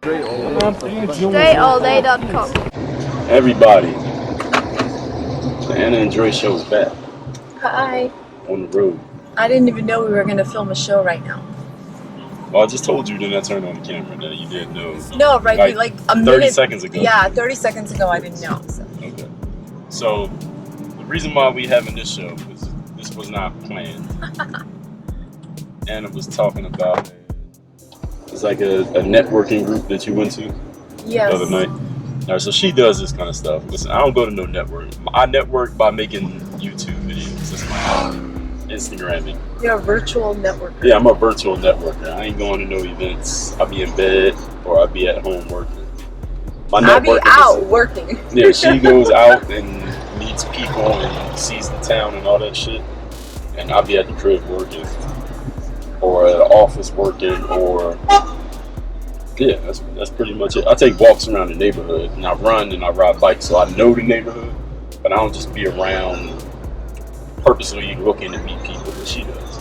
DreAllDay.com. Everybody, the Anna and Dre show is back Hi. on the road. I didn't even know we were going to film a show right now. Well, I just told you then I turned on the camera that you didn't know. No, right? Like a 30 minute. seconds ago. Yeah, 30 seconds ago I didn't know. So. Okay. So, the reason why we having this show is this was not planned. Anna was talking about it's like a networking group that you went to Yes. the other night. All right, so she does this kind of stuff. Listen, I don't go to no network. I network by making YouTube videos. That's my Instagramming. You're a virtual networker. Yeah, I'm a virtual networker. I ain't going to no events. I'll be in bed or I'll be at home working. I'll be out working. Yeah, she goes out and meets people and sees the town and all that shit. And I'll be at the crib working or at the office working or... Yeah, that's pretty much it. I take walks around the neighborhood and I run and I ride bikes, so I know the neighborhood, but I don't just be around purposely looking to meet people that she does.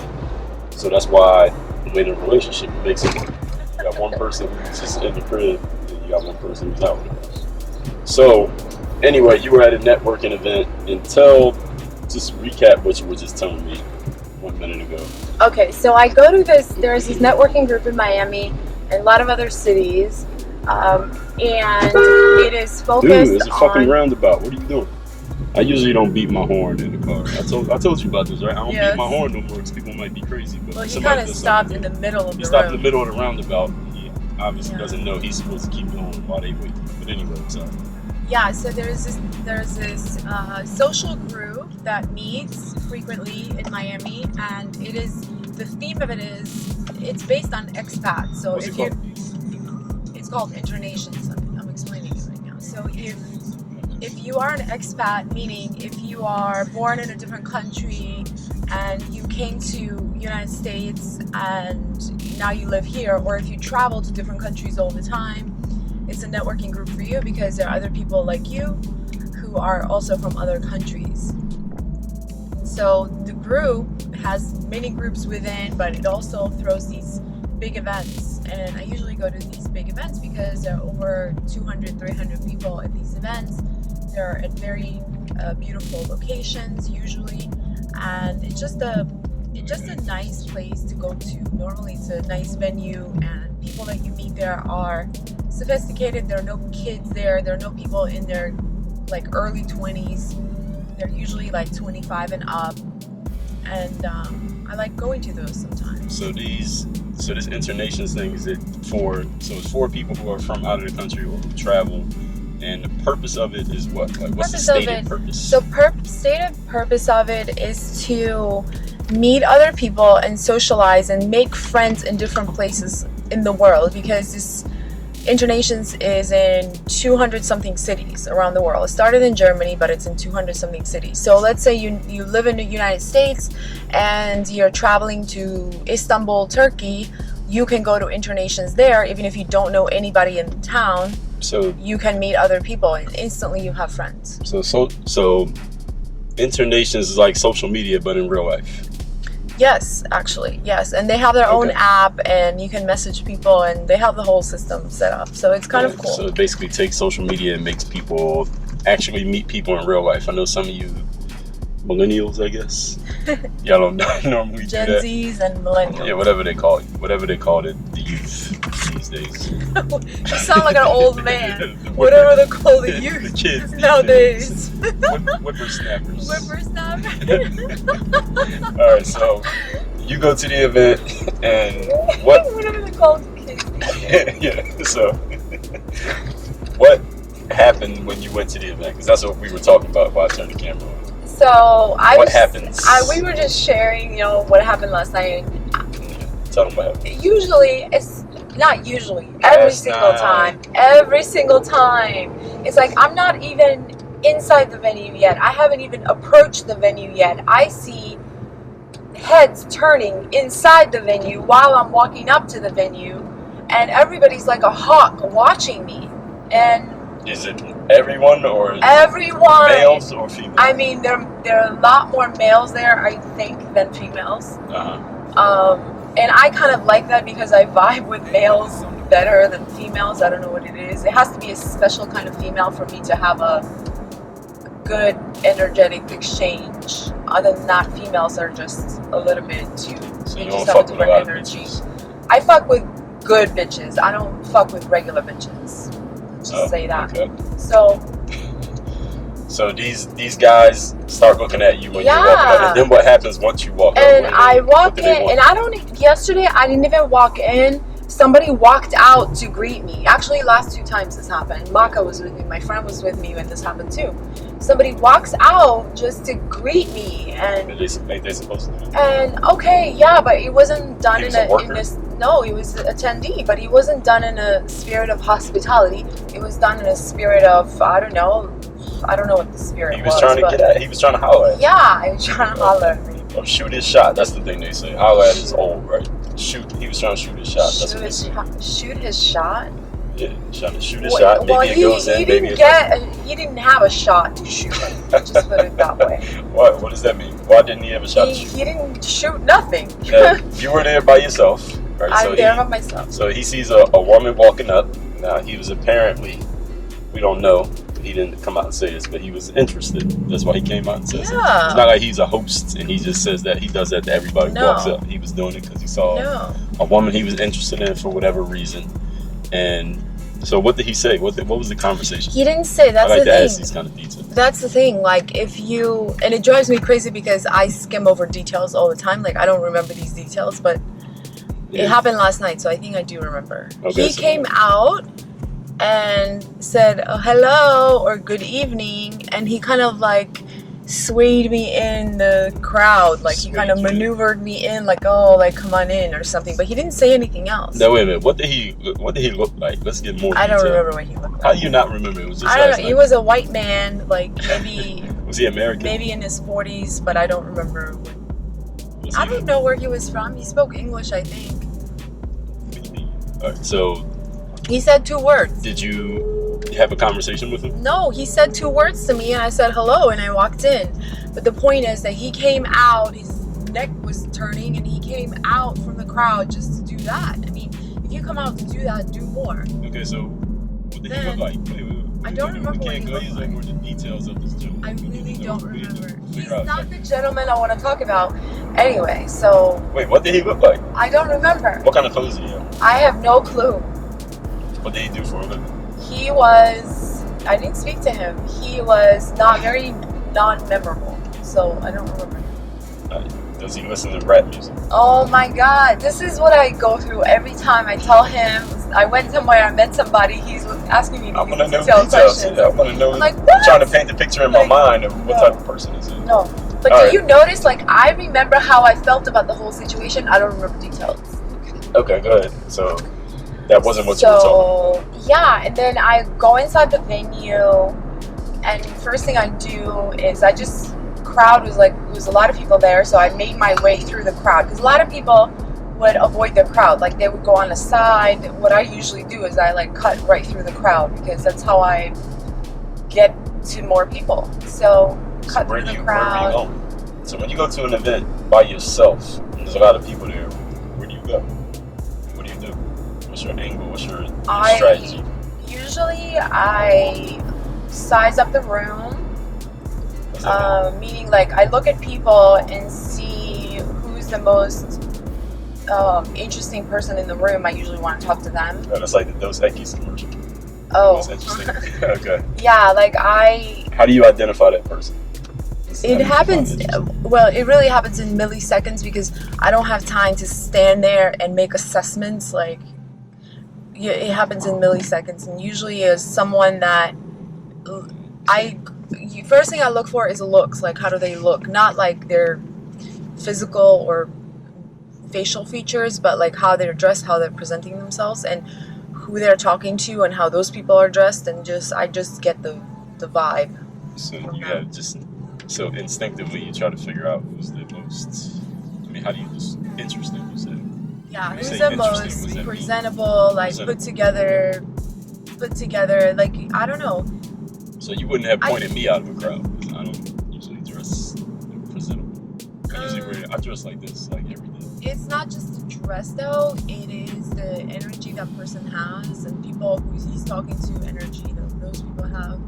So that's why the way the relationship makes it work. You got one person who's just in the crib and you got one person who's out with us. So anyway, you were at a networking event and just recap what you were just telling me 1 minute ago. Okay, so I go to there's this networking group in Miami and a lot of other cities, and it is focused Dude, it's a fucking roundabout. What are you doing? I usually don't beat my horn in the car. I told you about this, right? I don't beat my horn no more because people might be crazy. But well, he kind of stopped in the middle of the road. He stopped in the middle of the roundabout. He obviously doesn't know he's supposed to keep going while they wait. But anyway, sorry. Yeah, so there's this social group that meets frequently in Miami, and the theme of it is it's based on expats. So What's it called? It's called Internations. I'm explaining it right now. So if you are an expat, meaning if you are born in a different country and you came to United States and now you live here, or if you travel to different countries all the time, it's a networking group for you because there are other people like you who are also from other countries. So the group has many groups within, but it also throws these big events. And I usually go to these big events because there are over 200, 300 people at these events. They're at very beautiful locations usually. And it's just a nice place to go to. Normally it's a nice venue and people that you meet there are sophisticated. There are no kids there. There are no people in their like early 20s. They're usually like 25 and up. And I like going to those sometimes. So this Internations thing is it's for people who are from out of the country or who travel, and the purpose of it is what? Like, what's the stated purpose? So stated purpose of it is to meet other people and socialize and make friends in different places in the world, because this Internations is in 200 something cities around the world. It started in Germany, but it's in 200 something cities. So let's say you live in the United States and you're traveling to Istanbul, Turkey. You can go to Internations there, even if you don't know anybody in the town. So you can meet other people and instantly you have friends. So Internations is like social media, but in real life. Yes, actually, yes. And they have their own app and you can message people and they have the whole system set up. So it's kind of cool. So it basically takes social media and makes people actually meet people in real life. I know some of you millennials, I guess. Y'all don't normally Gen do that. Zs and millennials. Yeah, whatever they call it, the youth these days. You sound like an old man. Whatever they call the youth. The kids nowadays. Whippersnappers. Whippersnappers. All right, so you go to the event and what? Whatever they call the kids. Yeah. So what happened when you went to the event? Because that's what we were talking about before I turned the camera on. So what happens? We were just sharing, what happened last night. Tell them what happened. Usually, it's not usually. Every single time. It's like I'm not even inside the venue yet. I haven't even approached the venue yet. I see heads turning inside the venue while I'm walking up to the venue, and everybody's like a hawk watching me. And is it everyone or everyone? Males or females? I mean, there are a lot more males there, I think, than females. And I kind of like that because I vibe with males better than females. I don't know what it is. It has to be a special kind of female for me to have a good energetic exchange. Other than that, females are just a little bit too. So they you just don't have a fuck with a different lot of energy. bitches. I fuck with good bitches. I don't fuck with regular bitches. Just say that. Okay. So these guys start looking at you when you walk up. And then what happens once you walk up? And I walk in, and I don't. Yesterday, I didn't even walk in. Somebody walked out to greet me. Actually, last 2 times this happened. Maka was with me. My friend was with me when this happened too. Somebody walks out just to greet me, and Ain't they supposed to do? and okay, yeah, but it wasn't done He was in a a worker? no, he was an attendee, but he wasn't done in a spirit of hospitality. It was done in a spirit of I don't know what the spirit He was trying to get at. He was trying to holler at. Yeah, I was trying to holler at me. Or shoot his shot. That's the thing they say. Holler at is old, right? Shoot. He was trying to shoot his shot. That's what they say. Shoot his shot. Yeah, trying to shoot his shot. Maybe it goes in. Maybe it doesn't. He didn't have a shot to shoot. Just put it that way. What does that mean? Why didn't he have a shot to shoot? He didn't shoot nothing. You were there by yourself, right? I'm there by myself. So he sees a woman walking up. Now he was apparently, we don't know. He didn't come out and say this, but he was interested. That's why he came out and says it. Yeah. It's not like he's a host and he just says that. He does that to everybody who No. walks up. He was doing it because he saw a woman he was interested in for whatever reason. And so what did he say? What was the conversation? He didn't say. That's I like the to thing. ask these kind of details. That's the thing. Like if you, and it drives me crazy because I skim over details all the time. Like I don't remember these details, but it happened last night, so I think I do remember. Okay, He came out and said hello or good evening, and he kind of like swayed me in the crowd, like he kind of maneuvered me in, like come on in or something, but he didn't say anything else. Now wait a minute, what did he look like? Let's get more detail. I don't remember what he looked like. How do you not remember? It was just I don't last know. He night. was a white man, like maybe Was he American? maybe in his 40s, but I don't remember Was I he- don't know where he was from. He spoke English, I think. Alright, so He said 2 words. did you have a conversation with him? No, he said 2 words to me, and I said hello, and I walked in. But the point is that he came out, his neck was turning, and he came out from the crowd just to do that. I mean, if you come out to do that, do more. Okay, so what did he Then- look like? Wait, I don't remember We what can't he go looked into like. more the details of this joke. I We really need to don't we need to remember. figure He's out not exactly. the gentleman I want to talk about. Anyway, so Wait, what did he look like? I don't remember. What kind of clothes did he have? I have no clue. What did he do for a living? He was, I didn't speak to him. He was not very non-memorable, so I don't remember. Does he listen to rap music? Oh my God, this is what I go through every time I tell him I went somewhere, I met somebody, he's asking me I want to know detailed details. questions. Yeah, I want to know. I'm like, I'm what? trying to paint the picture in my Like, mind of what no. type of person is he. No, but All do right. you notice, like, I remember how I felt about the whole situation, I don't remember details. Okay, go ahead. So that wasn't what you were talking about. So, yeah, and then I go inside the venue, and first thing I do is I just, crowd was like, there was a lot of people there, so I made my way through the crowd, because a lot of people would avoid the crowd, like they would go on the side. What I usually do is I like cut right through the crowd, because that's how I get to more people. So cut Where through do the you crowd. go? So when you go to an event by yourself, and there's a lot of people there, where do you go? What do you do? What's your angle? What's your strategy? Usually I size up the room. What's that mean? Meaning, like, I look at people and see who's the most interesting person in the room. I usually want to talk to them. Oh, that's like the Dos Equis commercial. Oh, That's interesting. Okay. yeah, like How do you identify that person? it happens. Well, it really happens in milliseconds, because I don't have time to stand there and make assessments. Like, yeah, it happens in milliseconds, and usually is someone that first thing I look for is looks. Like, how do they look? Not like their physical or facial features, but like how they're dressed, how they're presenting themselves, and who they're talking to, and how those people are dressed, and I just get the vibe. So you have so instinctively you try to figure out who's the most. I mean, how do you just interesting? You said. Yeah, When you who's say the interesting, what does most that mean? presentable, like put together, like, I don't know. So you wouldn't have pointed me out of a crowd, because I don't usually dress presentable. I dress like this, like every day. It's not just dress though, it is the energy that person has, and people who he's talking to, energy that those people have.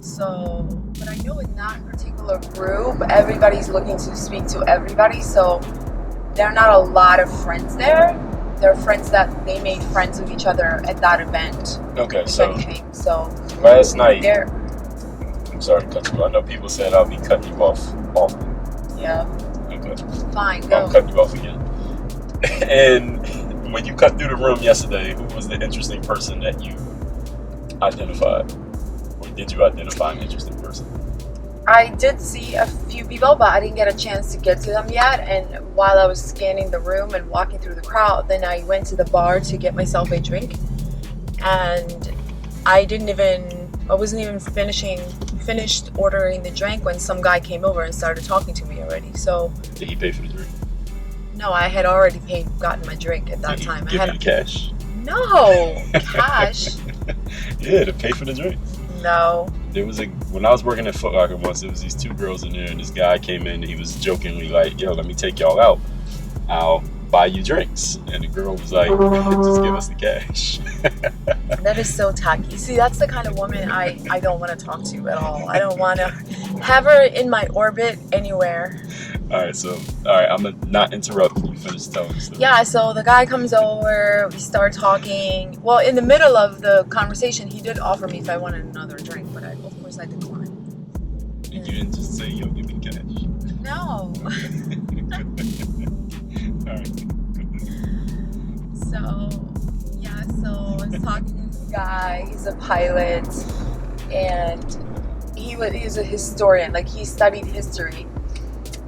So, but I know in that particular group, everybody's looking to speak to everybody, so there are not a lot of friends there. They're friends that they made friends with each other at that event. Okay, if so anything. So last night, they're, I'm sorry to cut you off. I know people said I'll be cutting you off often. yeah, Okay. fine, go. I'm cutting you off again. And when you cut through the room yesterday, who was the interesting person that you identified? Or did you identify an interesting person? I did see a few people, but I didn't get a chance to get to them yet. And while I was scanning the room and walking through the crowd, then I went to the bar to get myself a drink. And I wasn't even finished ordering the drink when some guy came over and started talking to me already. So Did he pay for the drink? no, I had already gotten my drink at that Did he time. give you the cash? No cash. Yeah, to pay for the drink. No. There was when I was working at Foot Locker once, there was these two girls in there, and this guy came in and he was jokingly like, yo, let me take y'all out. I'll buy you drinks. And the girl was like, just give us the cash. That is so tacky. See, that's the kind of woman I don't want to talk to at all. I don't want to have her in my orbit anywhere. Alright, I'm going to not interrupt you. Finish telling the story. Yeah, so the guy comes over, we start talking. Well, in the middle of the conversation, he did offer me if I wanted another drink, but of course I declined. And you didn't just say, yo, give me the cash. No. Alright. So I was talking to this guy. He's a pilot, and he's a historian. Like, he studied history.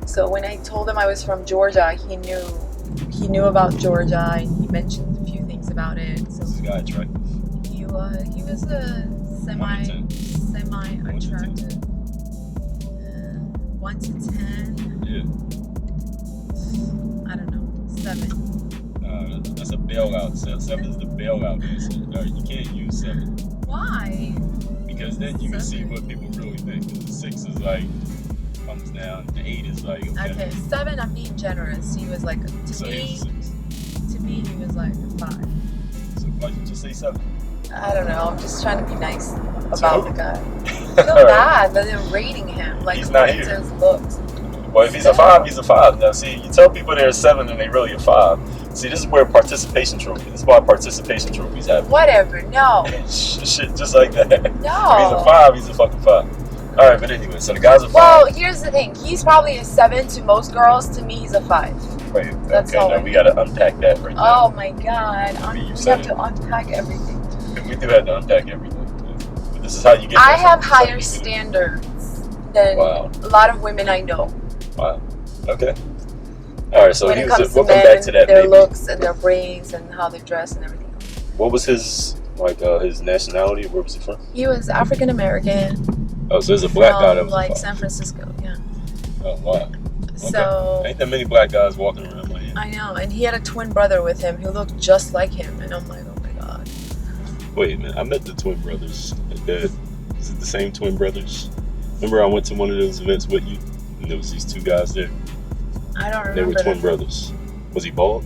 So when I told him I was from Georgia, he knew about Georgia, and he mentioned a few things about it. So This guy attractive. he was a semi attractive. 1 to 10. Yeah. I don't know, 7. That's a bailout. 7 is the bailout answer. No, you can't use 7. Why? Because then you can see what people really think. 6 is like, comes down. The 8 is like, Okay, 7. I'm being generous. He was like So he's 6. to me he was like a 5. So why'd you just say 7? I don't know. I'm just trying to be nice about So- the guy. I feel bad that they're rating him like He's not according to here. his looks. Well, if he's a 5, he's a 5. Now, see, you tell people they're a 7 and they really a 5. See, this is where participation trophy. This is why participation trophies happen. Whatever. No. Shit, just like that. No. If he's a 5, he's a fucking 5. All right, but anyway, so the guy's a 5. Well, here's the thing. He's probably a 7 to most girls. To me, he's a 5. Wait, That's okay, all now I we need. gotta unpack that right now. Oh my God. You We said have it. to unpack everything. We do have to unpack everything. But this is how you get. I there. have This is how you higher get there. standards than Wow. a lot of women I know. Wow. Okay. All right. So when he it was. comes to We'll come men, back to that. their Maybe. looks and their brains and how they dress and everything. What was his his nationality? Where was he from? He was African American. Oh, so there's a black guy that From was like a 5. San Francisco. Yeah. Oh wow. So Ain't that many black guys walking around like him? I know, and he had a twin brother with him who looked just like him, and I'm like, oh my God. Wait a minute. I met the twin brothers. Is it the same twin brothers? Remember, I went to one of those events with you, and there was these 2 guys there. I don't They were remember. twin brothers. Was he bald?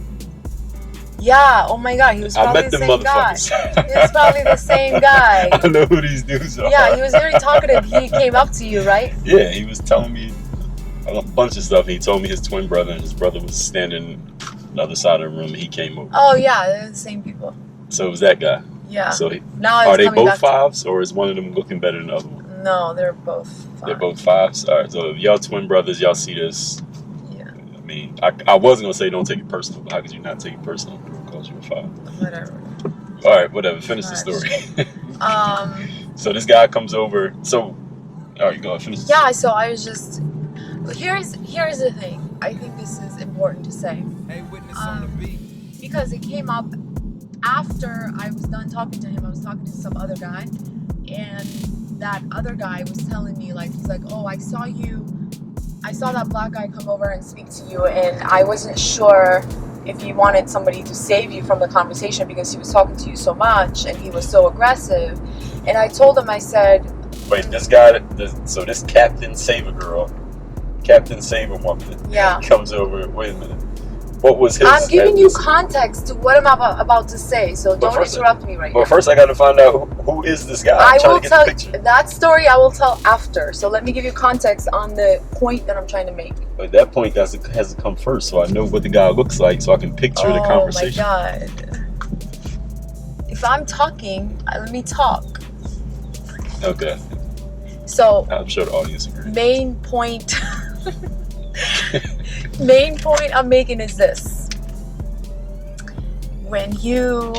Yeah. Oh my God. He was I probably met the them same guy. motherfuckers. He was probably the same guy. I know who these dudes are. Yeah. He was very talkative. He came up to you, right? Yeah, he was telling me a bunch of stuff. He told me his twin brother, and his brother was standing on the other side of the room, and he came over. Oh yeah, they're the same people. So it was that guy. Yeah. So Now are it's they coming both back 5s, or is one of them looking better than the other one? to, no, they're both fine. They're both 5s? All right, so if y'all twin brothers, y'all see this. Yeah. I mean, I was going to say don't take it personal, but how could you not take it personal? Because you're a 5. Whatever. All right, whatever. Finish the story. So this guy comes over. So, all right, go ahead. Finish the story. Yeah, so I was just... Here's the thing. I think this is important to say. Hey, witness on the beat. Because it came up after I was done talking to him. I was talking to some other guy, and that other guy was telling me, like, he's like, oh, I saw that black guy come over and speak to you, and I wasn't sure if you wanted somebody to save you from the conversation because he was talking to you so much and he was so aggressive. And I told him, I said, Wait, this guy, so this Captain Save a Girl, Captain Save a Woman, yeah. comes over. Wait a minute. what was his? I'm giving you context to what I'm about to say, so don't interrupt me right now. But first, I got to find out who is this guy. I will tell that story. I will tell after. So let me give you context on the point that I'm trying to make. But that point has to come first, so I know what the guy looks like, so I can picture the conversation. Oh my god! If I'm talking, let me talk. Okay. So I'm sure the audience agrees. Main point I'm making is this. When you...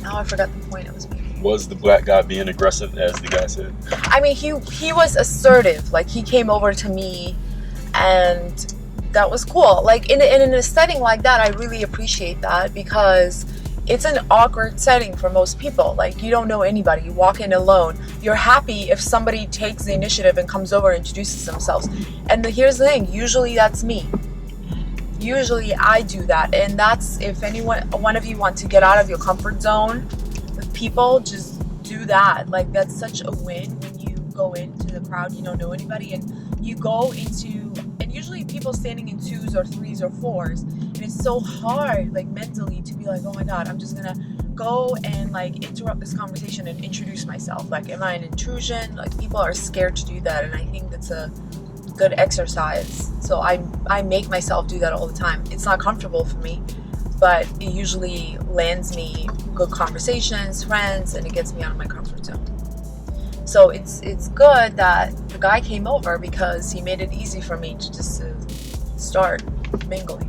Now I forgot the point I was making. Was the black guy being aggressive, as the guy said? I mean, he was assertive. Like, he came over to me, and that was cool. Like, in a setting like that, I really appreciate that, because it's an awkward setting for most people. Like, you don't know anybody. You walk in alone. You're happy if somebody takes the initiative and comes over and introduces themselves. And here's the thing. Usually that's me. Usually I do that. And that's, if one of you want to get out of your comfort zone with people, just do that. Like, that's such a win when you go into the crowd, you don't know anybody, and you go into, and usually people standing in 2s or 3s or 4s, and it's so hard, like, mentally, to be like, oh my god, I'm just gonna go and, like, interrupt this conversation and introduce myself. Like, am I an intrusion? Like, people are scared to do that, and I think that's a good exercise. So I make myself do that all the time. It's not comfortable for me, but it usually lands me good conversations, friends, and it gets me out of my comfort zone. So it's good that the guy came over, because he made it easy for me to just start mingling.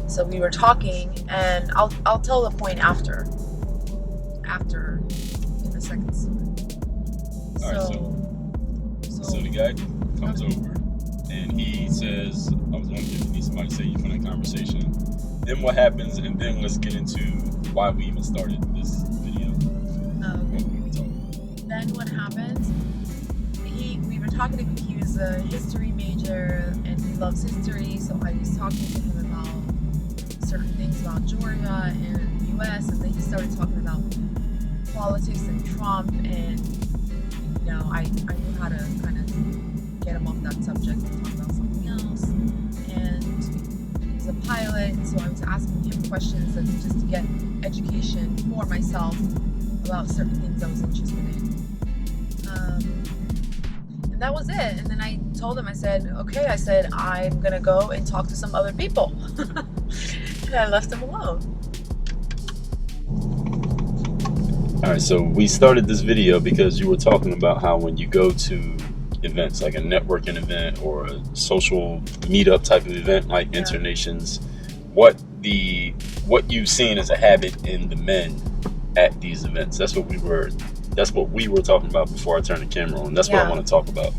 So we were talking, and I'll tell the point after in the second story. So the guy comes over, and he says, I was wondering if you need somebody to save you from that conversation. Then what happens, and then let's get into why we even started this video. Then what happens, we were talking to him. He was a history major, and he loves history, so I was talking to him about certain things about Georgia and the US, and then he started talking about politics and Trump, and you know, I knew how to kind of get him off that subject and talk about something else. And he's a pilot, so I was asking him questions just to get education for myself about certain things I was interested in. And that was it. And then I told him, I said, okay, I'm gonna go and talk to some other people. And I left him alone. Alright, so we started this video because you were talking about how when you go to events, like a networking event or a social meetup type of event like Internations, what you've seen as a habit in the men at these events. That's what we were talking about before I turned the camera on. That's what I want to talk about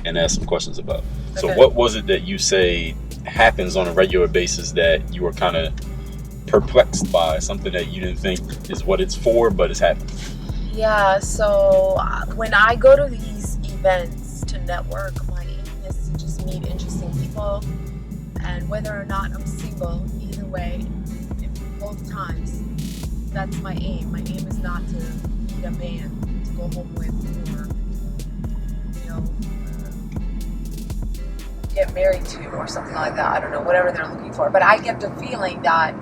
and ask some questions about. Okay. So what was it that you say happens on a regular basis that you were kind of perplexed by, something that you didn't think is what it's for, but it's happening? Yeah, so when I go to these events to network, my aim is to just meet interesting people, and whether or not I'm single, either way, both times, that's my aim. My aim is not to meet a man to go home with, or get married to, or something like that. I don't know, whatever they're looking for. But I get the feeling that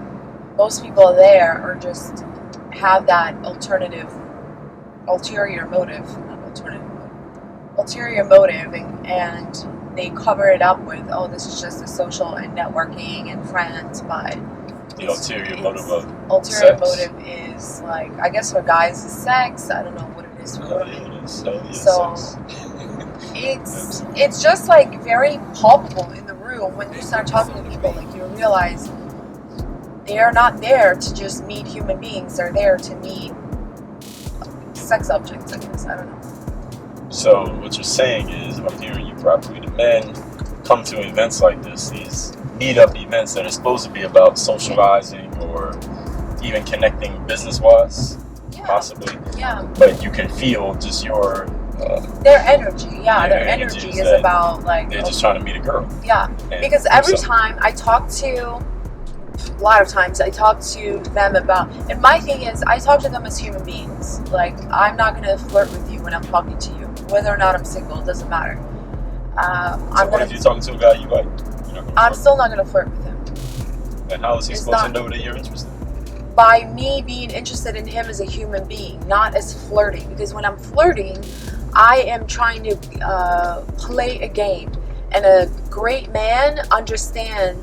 most people there are just have that ulterior motive, and they cover it up with, oh, this is just a social and networking and friends, but the ulterior motive is, like, I guess for guys is sex. I don't know what it is for women. So it's just like very palpable in the room when you start talking to people. Like, you realize they are not there to just meet human beings. They're there to meet sex objects, I guess. I don't know. So what you're saying is, if I'm hearing you properly, the men come to events like this, these meet-up events that are supposed to be about socializing or even connecting business-wise, possibly. Yeah. But you can feel just your... their energy, their energy is about, like... They're just trying to meet a girl. Yeah, because every time I talk to... A lot of times I talk to them about... And my thing is, I talk to them as human beings. Like, I'm not going to flirt with you when I'm talking to you. Whether or not I'm single, it doesn't matter. So what if you're talking to a guy you like? I'm still not going to flirt with him. And how is he It's supposed not- to know that you're interested? By me being interested in him as a human being, not as flirting. Because when I'm flirting, I am trying to play a game. And a great man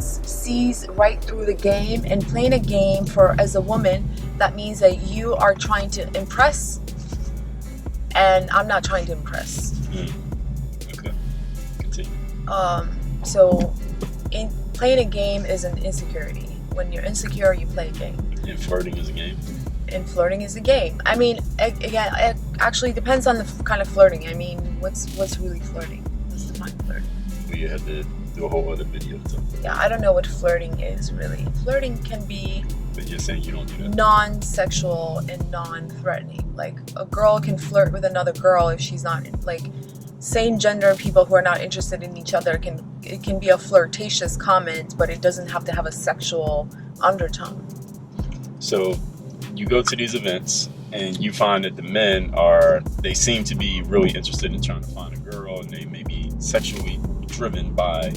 sees right through the game. And playing a game as a woman, that means that you are trying to impress. And I'm not trying to impress. Okay. Continue. So playing a game is an insecurity. When you're insecure, you play a game. And flirting is a game. And flirting is a game. I mean, again, it actually depends on the kind of flirting. I mean, what's really flirting? What's the kind of flirting? We had to do a whole other video. Yeah, I don't know what flirting is really. Flirting can be But you're saying you don't do that? non-sexual and non-threatening. Like, a girl can flirt with another girl if she's not, like, same gender people who are not interested in each other it can be a flirtatious comment, but it doesn't have to have a sexual undertone. So you go to these events and you find that the men they seem to be really interested in trying to find a girl, and they may be sexually driven by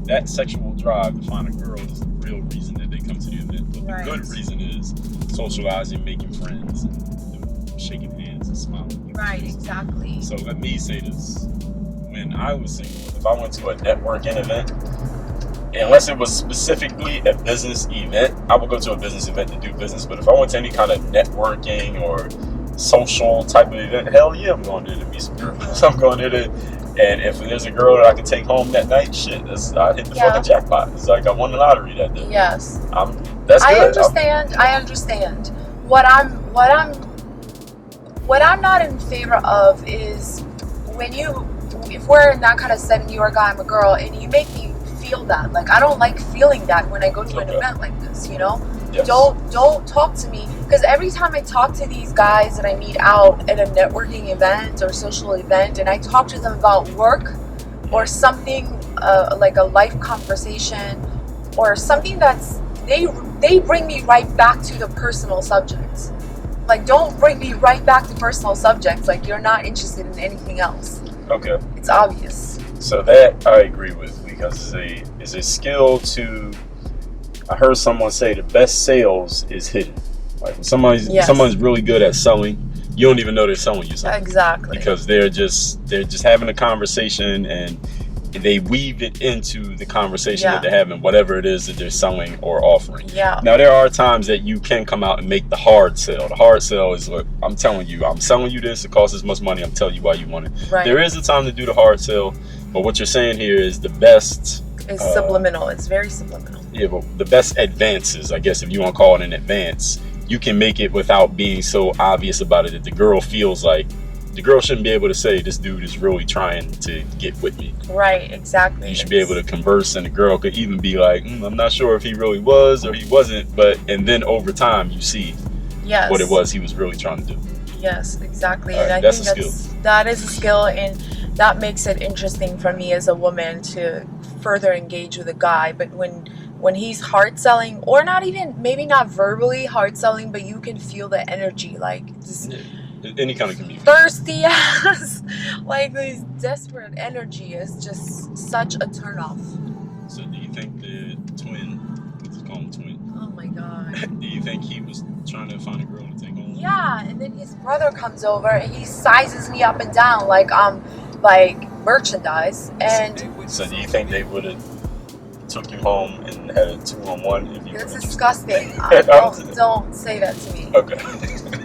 that sexual drive to find a girl is the real reason that they come to the event. But Right. the good reason is socializing, making friends, and shaking hands and smiling. Right, exactly. So let me say this. When I was single, if I went to a networking event, unless it was specifically a business event, I would go to a business event to do business. But if I went to any kind of networking or social type of event, hell yeah, I'm going there to meet some girls. I'm going there to, and if there's a girl that I can take home that night, shit, I hit the fucking jackpot. It's like I won the lottery that day. Yes. That's good. I understand. What I'm not in favor of is if we're in that kind of setting, you're a guy, I'm a girl, and you make me feel that. Like, I don't like feeling that when I go to an event like this, you know? Yes. Don't talk to me, because every time I talk to these guys that I meet out at a networking event or social event, and I talk to them about work or something like a life conversation or something they bring me right back to the personal subjects. Like, don't bring me right back to personal subjects. Like, you're not interested in anything else. Okay. It's obvious. So that I agree with, because it's a skill to. I heard someone say the best sales is hidden. Like when someone's really good at selling, you don't even know they're selling you something. Exactly. Because they're just having a conversation and they weave it into the conversation that they're having, whatever it is that they're selling or offering. Yeah. Now there are times that you can come out and make the hard sell. The hard sell is, look, I'm telling you, I'm selling you this. It costs this much money. I'm telling you why you want it. Right. There is a time to do the hard sell, but what you're saying here is the best. It's subliminal. It's very subliminal. Yeah, but the best advances, I guess, if you want to call it an advance, you can make it without being so obvious about it that the girl feels like the girl shouldn't be able to say, this dude is really trying to get with me. Right, exactly. You should be able to converse, and the girl could even be like, I'm not sure if he really was or he wasn't, and then over time you see what it was he was really trying to do. Yes, exactly. Right, and I think skill. That is a skill, and that makes it interesting for me as a woman to further engage with a guy. But when he's hard selling, or not even, maybe not verbally hard selling, but you can feel the energy, like this any kind of community. thirsty ass, like this desperate energy is just such a turn off. So do you think the twin, let's call him twin. Oh my god. Do you think he was trying to find a girl to take home? Yeah, and then his brother comes over and he sizes me up and down like I'm like merchandise. And so do you think they would have took you home and had a 2-on-1 if you that's were disgusting. Don't say that to me. Okay.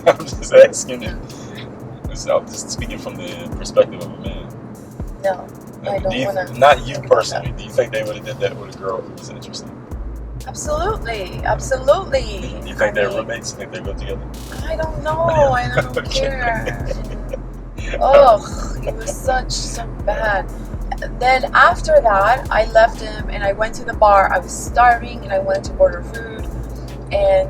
I'm just asking you. I'm just speaking from the perspective of a man. No, I don't want to. Not you personally. Do you think they would have did that with a girl who was interested? Absolutely. You think they're roommates? You think they go together? I don't know. I don't care. Ugh, it was so bad. Then after that, I left him and I went to the bar. I was starving and I went to order food. And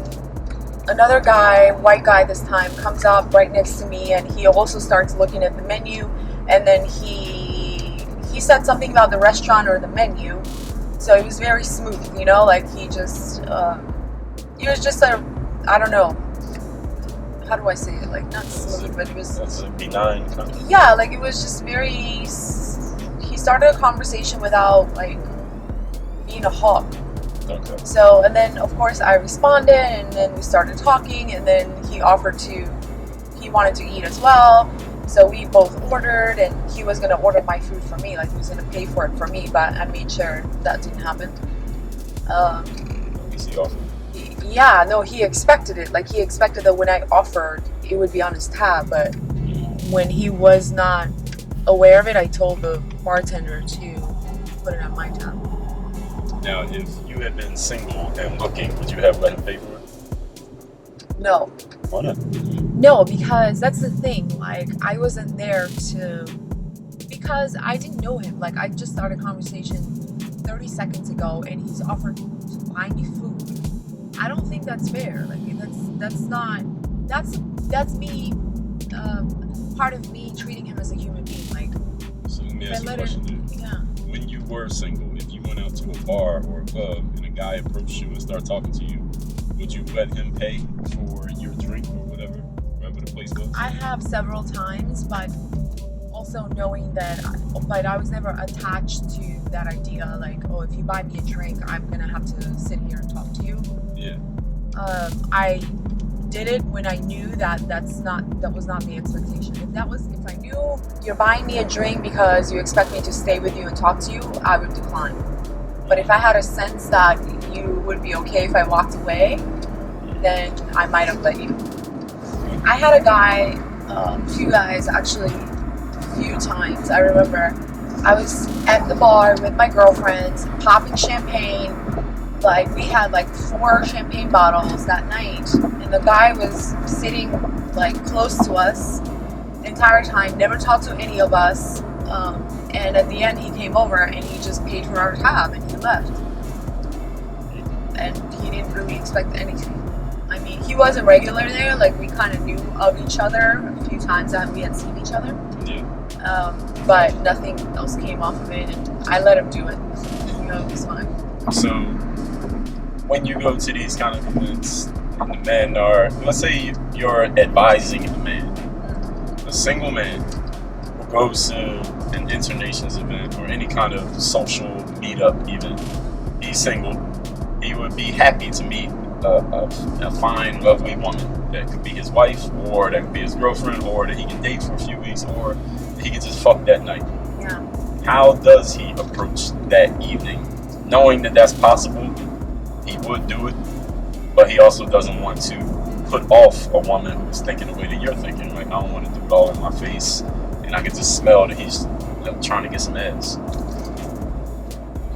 another guy, white guy this time, comes up right next to me and he also starts looking at the menu. And then he said something about the restaurant or the menu. So it was very smooth, you know, like he was just I don't know. How do I say it? Like, not smooth, but it was... That's a benign kind of... Yeah, like, it was just very... He started a conversation without, like, being a hawk. Okay. So, and then of course I responded, and then we started talking, and then he wanted to eat as well. So we both ordered, and he was going to order my food for me, like he was going to pay for it for me, but I made sure that didn't happen. Is he offered? Yeah, no, he expected it. Like, he expected that when I offered, it would be on his tab, but when he was not aware of it, I told the bartender to put it on my tab. Now, if you had been single and looking, would you have let him pay for it? No. Why not? No, because that's the thing. Like, I wasn't there because I didn't know him. Like, I just started a conversation 30 seconds ago, and he's offered to buy me food. I don't think that's fair. Like, that's me, part of me treating him as a human being. Like, so let me ask you a question, dude. Yeah. When you were single, if you went out to a bar or a club and a guy approached you and started talking to you, would you let him pay for your drink or whatever the place was? I have several times, but also knowing that, but I was never attached to that idea. Like, oh, if you buy me a drink, I'm gonna have to sit here and talk to you. Yeah. I did it when I knew that was not the expectation. If I knew you're buying me a drink because you expect me to stay with you and talk to you, I would decline. But if I had a sense that you would be okay if I walked away, then I might have let you. I had a few guys actually, a few times. I remember I was at the bar with my girlfriends, popping champagne. Like, we had like 4 champagne bottles that night, and the guy was sitting like close to us the entire time, never talked to any of us, and at the end he came over and he just paid for our tab and he left, and he didn't really expect anything. I mean, he was a regular there, like we kind of knew of each other a few times that we had seen each other, but nothing else came off of it, and I let him do it. It was fine. So when you go to these kind of events, and the men are, let's say you're advising a man, a single man who goes to an Internations event or any kind of social meetup event, he's single, he would be happy to meet a fine, lovely woman that could be his wife, or that could be his girlfriend, or that he can date for a few weeks, or he can just fuck that night. Yeah. How does he approach that evening? Knowing that that's possible, he would do it, but he also doesn't want to put off a woman who's thinking the way that you're thinking. Like, I don't want to do it all in my face, and I can just smell that he's trying to get some ass.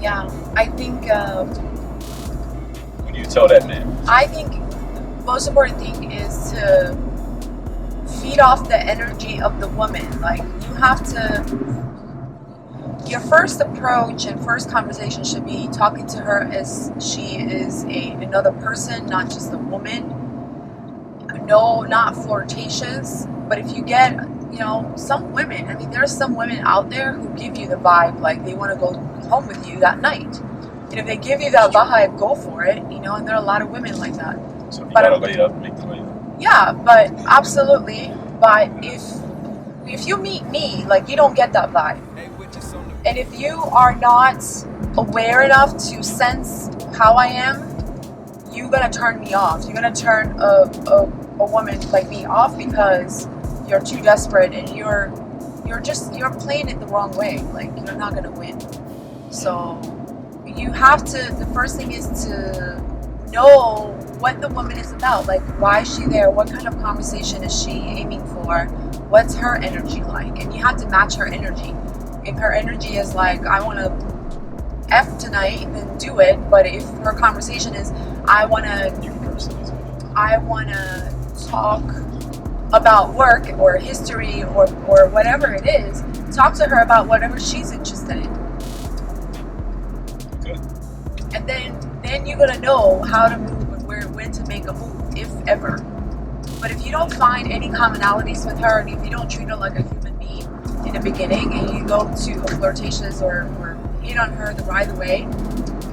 Yeah, I think. What do you tell that man? I think the most important thing is to feed off the energy of the woman. Like, you have to. Your first approach and first conversation should be talking to her as she is another person, not just a woman. No, not flirtatious. But if you get, some women, I mean, there's some women out there who give you the vibe like they want to go home with you that night. And if they give you that vibe, go for it, and there are a lot of women like that. So if you gotta lay up, make the lay up. Yeah, but absolutely. But if you meet me, like, you don't get that vibe. And if you are not aware enough to sense how I am, you're gonna turn me off. You're gonna turn a woman like me off because you're too desperate, and you're playing it the wrong way. Like, you're not gonna win. So you have to. The first thing is to know what the woman is about. Like, why is she there? What kind of conversation is she aiming for? What's her energy like? And you have to match her energy. If her energy is like, I want to F tonight, then do it. But if her conversation is, I want to talk about work or history or whatever it is, talk to her about whatever she's interested in. Good. And then you're going to know how to move and when to make a move, if ever. But if you don't find any commonalities with her, and if you don't treat her like a human being in the beginning, and you go to flirtatious or hit on her right away,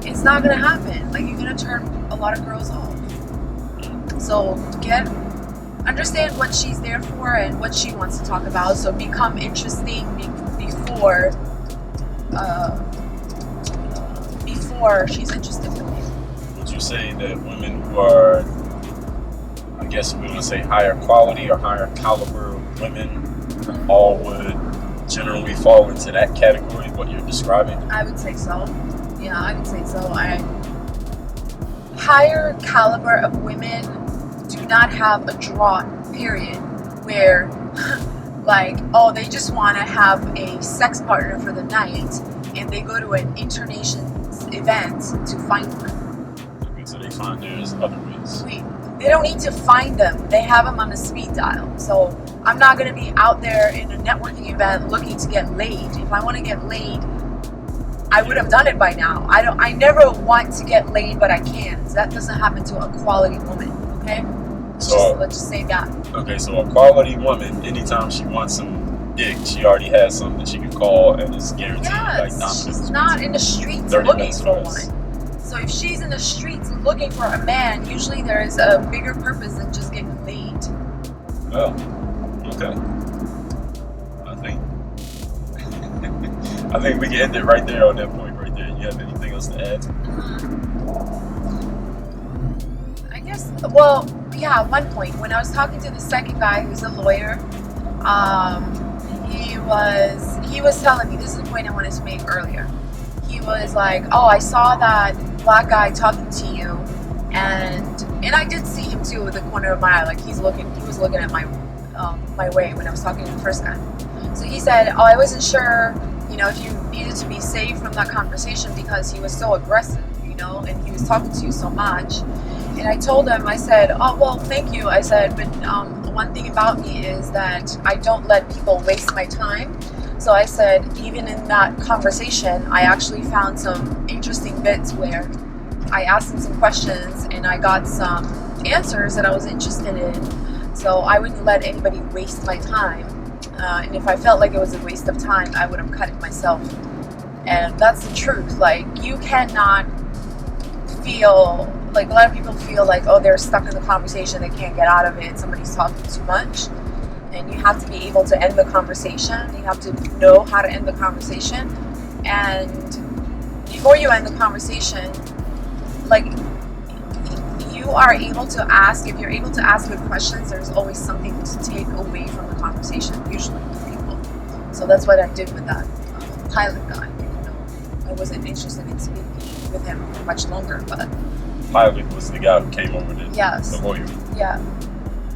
it's not going to happen. Like, you're going to turn a lot of girls off. So understand what she's there for and what she wants to talk about. So become interesting before she's interested in you. would you say that women who are, I guess we would say higher quality or higher caliber women, all would generally fall into that category, what you're describing? I would say so. Yeah, I would say so. Higher caliber of women do not have a drought period where, like, oh, they just want to have a sex partner for the night and they go to an internations event to find one. Okay, so they find there's other ways. They don't need to find them. They have them on a speed dial. So I'm not going to be out there in a networking event looking to get laid. If I want to get laid, I would have done it by now. I never want to get laid, but I can. So that doesn't happen to a quality woman, okay? Let's just say that. Okay, so a quality woman, anytime she wants some dick, she already has something that she can call and it's guaranteed. Yes, she's not in the streets looking for one. So if she's in the streets looking for a man, usually there is a bigger purpose than just getting laid. Well, okay. I think we can end it right there on that point right there. You have anything else to add? I guess, well, yeah, one point. When I was talking to the second guy who's a lawyer, he was telling me, this is the point I wanted to make earlier. He was like, oh, I saw that black guy talking to you, and I did see him too with the corner of my eye. Like he was looking at my way when I was talking to the first guy. So he said, oh, I wasn't sure, if you needed to be saved from that conversation because he was so aggressive, and he was talking to you so much. And I told him, I said, oh, well, thank you. I said, but one thing about me is that I don't let people waste my time. So I said, even in that conversation, I actually found some interesting bits where I asked him some questions and I got some answers that I was interested in. So I wouldn't let anybody waste my time. And if I felt like it was a waste of time, I would have cut it myself. And that's the truth. Like, you cannot feel, like a lot of people feel like, oh, they're stuck in the conversation, they can't get out of it, somebody's talking too much. And you have to be able to end the conversation. You have to know how to end the conversation. And before you end the conversation, like, you are able to ask, if you're able to ask good questions, there's always something to take away from the conversation, usually with people. So that's what I did with that pilot guy. I wasn't interested in speaking with him for much longer, but Pilot was the guy who came over to yes. the lawyer. Yeah.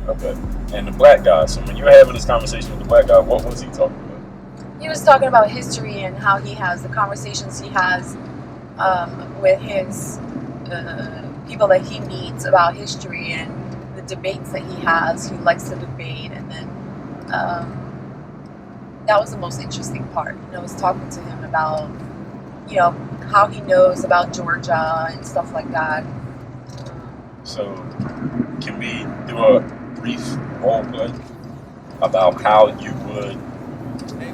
Okay. And the black guy, so when you were having this conversation with the black guy, what was he talking about? He was talking about history and how he has the conversations he has with his people that he meets about history and the debates that he has. He likes to debate, and then that was the most interesting part. I was talking to him about, how he knows about Georgia and stuff like that. So, can we do a brief role play about how you would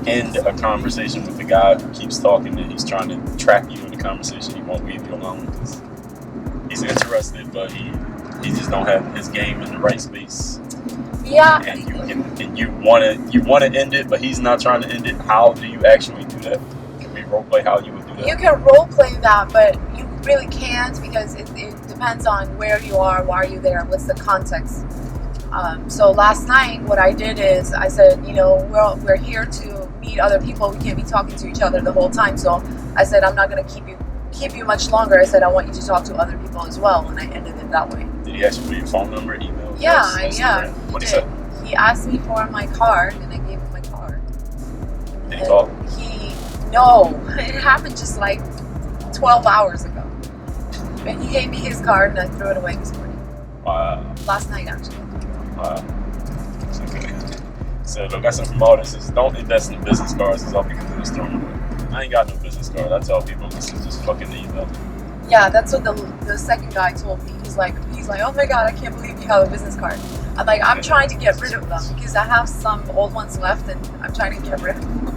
end a conversation with the guy who keeps talking and he's trying to trap you in the conversation? He won't leave you alone because he's interested, but he just don't have his game in the right space. Yeah. And you want to end it, but he's not trying to end it. How do you actually do that? Can we role play how you would do that? You can role play that, but you really can't because it depends on where you are, why are you there, what's the context. So last night, what I did is I said, we're here to meet other people. We can't be talking to each other the whole time. So I said, I'm not going to keep you much longer. I said, I want you to talk to other people as well, and I ended it that way. Did he ask you for your phone number, email? Yeah. What did he say? He asked me for my card, and I gave him my card. Did he talk? No, it happened just like 12 hours ago. But he gave me his card, and I threw it away this morning. Wow. Last night, actually. Wow. Okay. So the lesson from all this is don't invest in business cards because all people do is throw them away. I ain't got no business card. I tell people this is just fucking email. Yeah, that's what the second guy told me. He's like, oh my god, I can't believe you have a business card. I'm trying to get rid of them because I have some old ones left and I'm trying to get rid of them.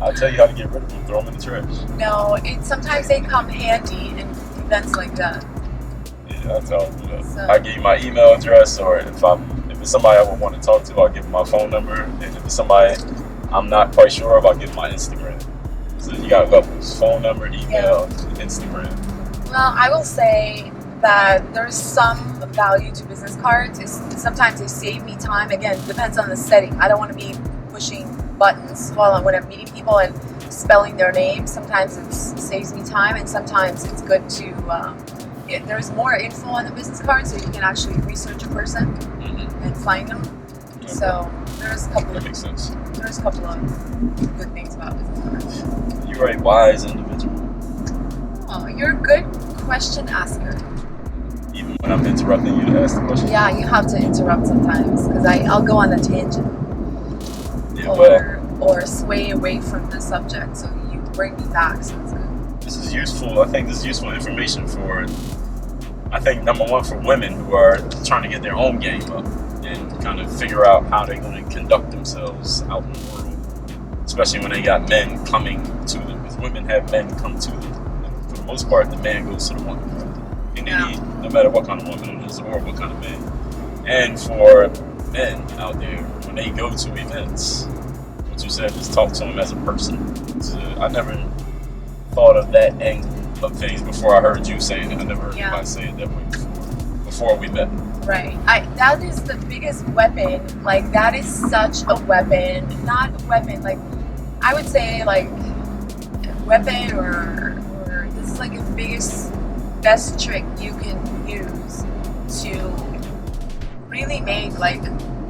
I'll tell you how to get rid of them. Throw them in the trash. No, sometimes they come handy in events like that. Yeah, I'll tell them that. So, I give you my email address, or if it's somebody I would want to talk to, I'll give them my phone number. And if it's somebody I'm not quite sure of, I'll give them my Instagram. So you got levels: phone number, email, Instagram. Well, I will say that there's some value to business cards. Sometimes they save me time. Again, depends on the setting. I don't want to be pushing buttons when I'm meeting people and spelling their names. Sometimes it saves me time, and sometimes it's good to. There's more info on the business card, so you can actually research a person and find them. Okay. So there's a couple That of makes sense. there's a couple of good things about business cards. You're a wise individual. Oh, you're a good question asker. Even when I'm interrupting you to ask the question. Yeah, you have to interrupt sometimes because I'll go on a tangent Yeah, well, or sway away from the subject, so you bring me back. So it's good. this is useful. I think this is useful information for, I think, number one, for women who are trying to get their own game up and kind of figure out how they're going to conduct themselves out in the world, especially when they got men coming to them, because women have men come to them. And for the most part, the man goes to the woman. In any, no matter what kind of woman it is or what kind of man. And for men out there, when they go to events, what you said is talk to them as a person. So I never thought of that angle of things before I heard you saying it. I never heard anybody say it that way before we met. Right. That is the biggest weapon. Like, that is such a weapon. Not a weapon. Like, I would say, like, weapon or this is like the best trick you can use to really make, like,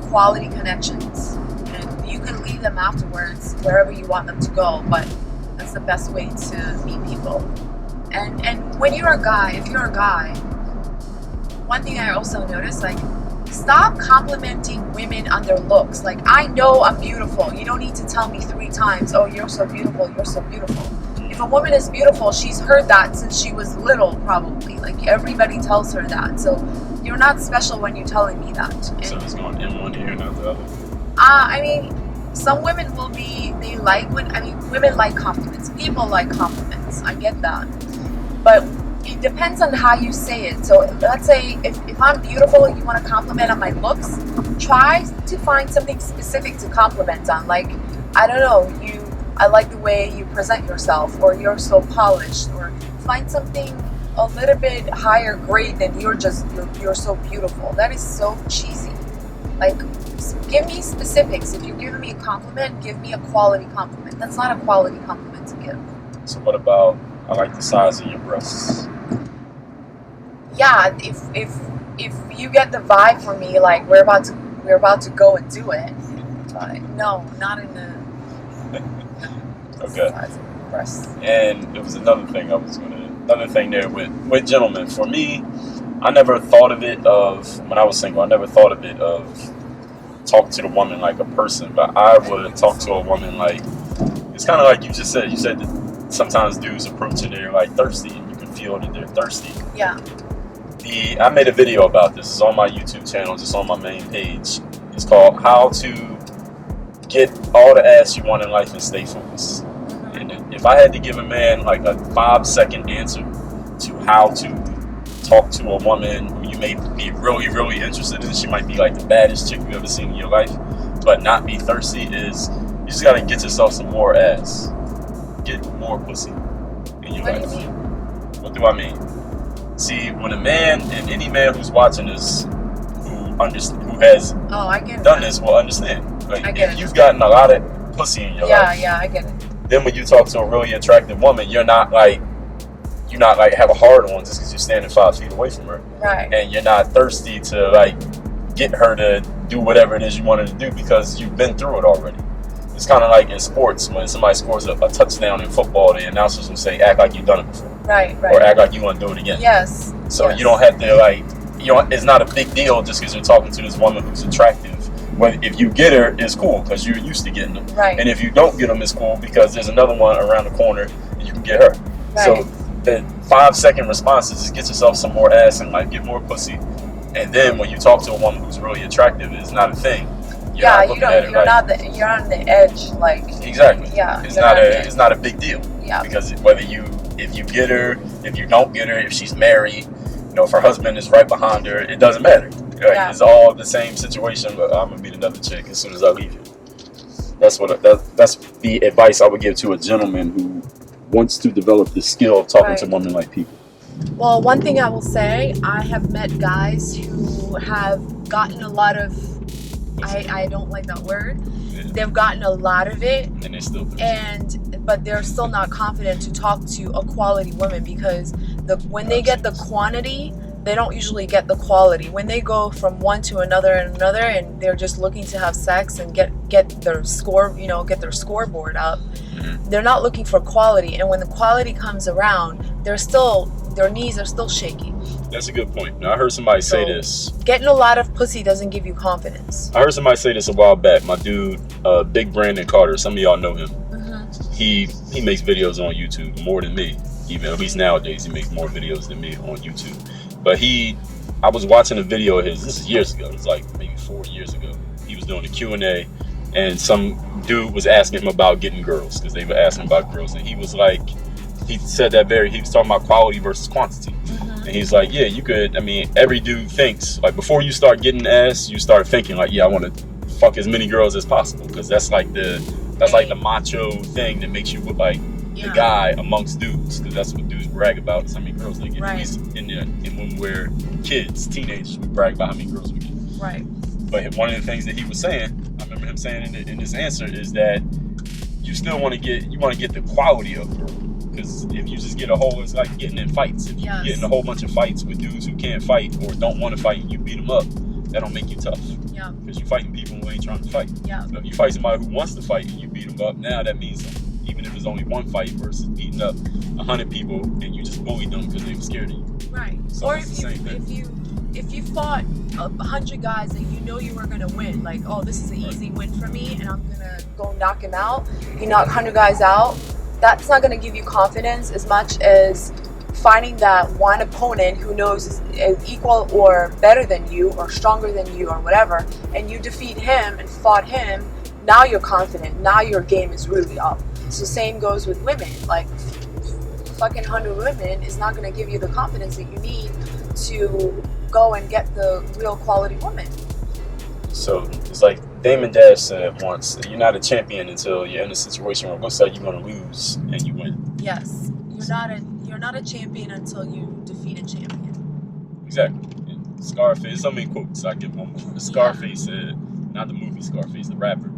quality connections. And you can leave them afterwards wherever you want them to go, but that's the best way to meet people. And when you're a guy, if you're a guy, one thing I also noticed, like, stop complimenting women on their looks. Like, I know I'm beautiful. You don't need to tell me 3 times, oh, you're so beautiful, you're so beautiful. If a woman is beautiful, she's heard that since she was little, probably. Like, everybody tells her that. So you're not special when you're telling me that. And, So it's going in one ear and out the other. I mean, some women will be, women like compliments. People like compliments. I get that. But it depends on how you say it. So let's say if I'm beautiful and you want to compliment on my looks, try to find something specific to compliment on. Like, I don't know, I like the way you present yourself, or you're so polished, or find something a little bit higher grade than you're so beautiful. That is so cheesy. Like, give me specifics. If you're giving me a compliment, give me a quality compliment. That's not a quality compliment to give. So what about, I like the size of your breasts? Yeah, if you get the vibe from me, like, we're about to go and do it. But no, not in the Okay. size of breasts. And it was another thing there with gentlemen. For me, I never thought of it when I was single, I never thought of it of talk to the woman like a person, but I would talk to a woman like, it's kind of like you just said. You said that sometimes dudes approach her, they're like thirsty, and you can feel that they're thirsty. Yeah. I made a video about this. It's on my YouTube channel. It's on my main page. It's called How to Get All the Ass You Want in Life and Stay Focused. And if I had to give a man like a 5-second answer to how to talk to a woman who you may be really, really interested in, she might be like the baddest chick you've ever seen in your life, but not be thirsty, is you just gotta get yourself some more ass. Get more pussy in your life. What do you mean? What do I mean? See, when a man, and any man who's watching this, who has I get done it. this will understand. Like, I get if it. you've gotten a lot of pussy in your life, Yeah, I get it. then when you talk to a really attractive woman, you're not like have a hard on just because you're standing 5 feet away from her, Right. and you're not thirsty to like get her to do whatever it is you want her to do because you've been through it already. It's kind of like in sports when somebody scores a touchdown in football, the announcers will say, "Act like you've done it before," Right. or "Act like you want to do it again." Yes. So yes. you don't have to it's not a big deal just because you're talking to this woman who's attractive. But if you get her, it's cool because you're used to getting them. Right. And if you don't get them, it's cool because there's another one around the corner and you can get her. Right. So the 5-second response is just get yourself some more ass and like get more pussy. And then when you talk to a woman who's really attractive, it's not a thing. You're not looking at it you're like, you're on the edge, like. Exactly. Yeah. It's not a big deal. Yeah. Because if you get her, if you don't get her, if she's married, if her husband is right behind her, it doesn't matter. Right? Yeah. It's all the same situation, but I'm gonna meet another chick as soon as I leave you. That's the advice I would give to a gentleman who wants to develop the skill of talking to women like people. Well, one thing I will say, I have met guys who have gotten a lot of, I don't like that word. Yeah. They've gotten a lot of it, And they still but they're still not confident to talk to a quality woman because when they get the quantity, they don't usually get the quality. When they go from one to another and another, and they're just looking to have sex and get their score, get their scoreboard up, they're not looking for quality. And when the quality comes around, their knees are still shaky. That's a good point. Now, I heard somebody say this. Getting a lot of pussy doesn't give you confidence. I heard somebody say this a while back. My dude, Big Brandon Carter. Some of y'all know him. He makes videos on YouTube more than me. Even at least nowadays, he makes more videos than me on YouTube. But I was watching a video of his. This is years ago. It was like maybe 4 years ago. He was doing a Q&A, and some dude was asking him about getting girls because they were asking about girls, and he was like, he said that he was talking about quality versus quantity. And he's like, yeah, you could. I mean, every dude thinks like before you start getting ass, you start thinking like, yeah, I want to fuck as many girls as possible because that's like the macho thing that makes you look like the guy amongst dudes, because that's what dudes brag about, is how many girls they get. Right. At least and when we're kids, teenagers, we brag about how many girls we get. Right. But one of the things that he was saying, I remember him saying in this answer, is that you still want to get the quality of girl. Because if you just get a whole, it's like getting in fights. If you get in a whole bunch of fights with dudes who can't fight or don't want to fight, and you beat them up, that don't make you tough. Yeah. Because you're fighting people who ain't trying to fight. Yeah. So if you fight somebody who wants to fight and you beat them up, now that means something. Even if it's only one fight versus beating up 100 people and you just bullied them because they were scared of you. Right. So or if you fought 100 guys and you know you were gonna win, like, oh, this is an easy win for me, and I'm gonna go knock him out. You knock 100 guys out. That's not gonna give you confidence as much as finding that one opponent who knows is equal or better than you or stronger than you or whatever, and you defeat him and fought him. Now you're confident. Now your game is really up. So same goes with women. Like, fucking 100 women is not going to give you the confidence that you need to go and get the real quality woman. So it's like Damon Dash said once, you're not a champion until you're in a situation where it looks like you're going to lose and you win. Yes. You're not a champion until you defeat a champion. Exactly. And Scarface, so many quotes. I give one more. Scarface said, not the movie Scarface, the rapper.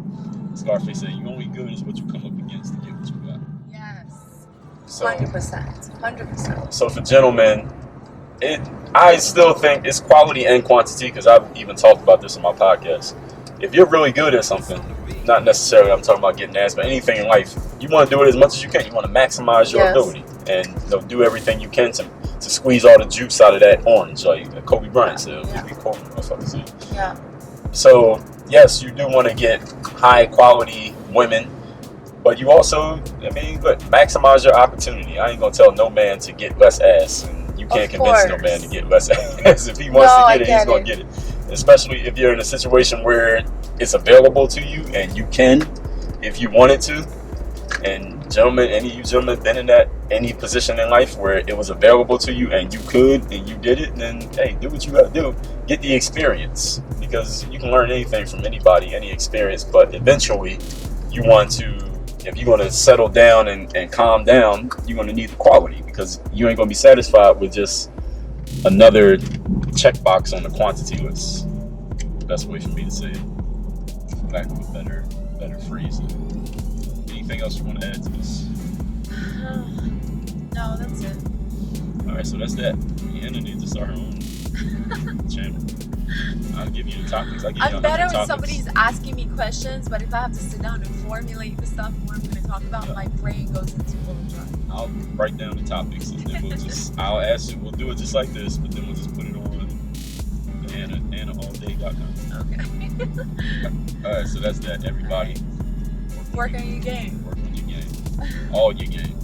Scarface said, "You only good is what you come up against to get what you got." Yes. So, 100%. 100%. So for gentlemen, I still think it's quality and quantity, because I've even talked about this in my podcast. If you're really good at something, not necessarily I'm talking about getting ass, but anything in life, you want to do it as much as you can. You want to maximize your ability and do everything you can to squeeze all the juice out of that orange, like Kobe Bryant said. Yeah. So yes, you do want to get high quality women, but you also, maximize your opportunity. I ain't gonna tell no man to get less ass, and you can't convince no man to get less ass. If he wants to get it, he's gonna get it. Especially if you're in a situation where it's available to you and you can, if you wanted to. And gentlemen, any of you gentlemen been in any position in life where it was available to you and you could and you did it, then hey, do what you gotta do. Get the experience, because you can learn anything from anybody, any experience, but eventually if you're gonna settle down and calm down, you're gonna need the quality, because you ain't gonna be satisfied with just another checkbox on the quantity list. Best way for me to say it, for lack of a better phrase. Anything else you want to add to this? No, that's it. Alright, so that's that. Anna needs to start her own channel. I'll give you the topics. I'm better when somebody's asking me questions, but if I have to sit down and formulate the stuff what I'm going to talk about, my brain goes into overdrive. I'll write down the topics, and then I'll ask you, we'll do it just like this, but then we'll just put it on AnnaAllDay.com. Okay. Alright, so that's that, everybody. Work on your game. Work on your game. All your game.